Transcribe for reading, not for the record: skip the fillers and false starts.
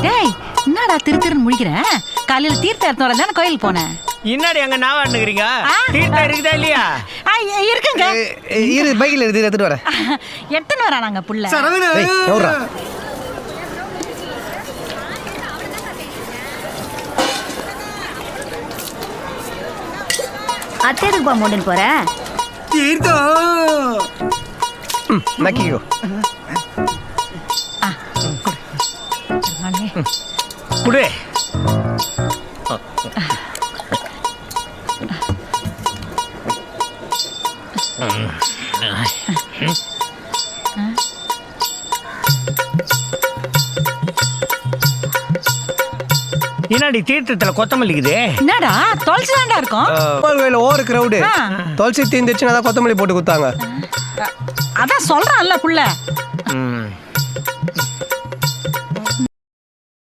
டேய் என்னடா திருன்னு முழிக்கிறேன்? காலையில தீர்த்த எடுத்து வரதானே கோயிலுக்கு போனேன். இன்னாடி அங்க நான் வந்துக்கிறீங்க தீர்த்தம் இருக்குதா இல்லையா? இருக்குங்க. இரு பைக்கில் எடுத்துட்டு வரேன். எத்தனை வரானாங்க புள்ள? அத்தேதுக்கு பா மூடுன்னு போற நக்கிக்கோ. குடு. என்னடி தீர்த்தத்துல கொத்தமல்லிக்குது? என்னடா தொலைச்சு தாண்டா இருக்கும். கோயில் ஓவர் கிரௌடு. தொலைச்சி தீந்துச்சுன்னா தான் கொத்தமல்லி போட்டு கொடுத்தாங்க. அதான் சொல்றான்ல புள்ள.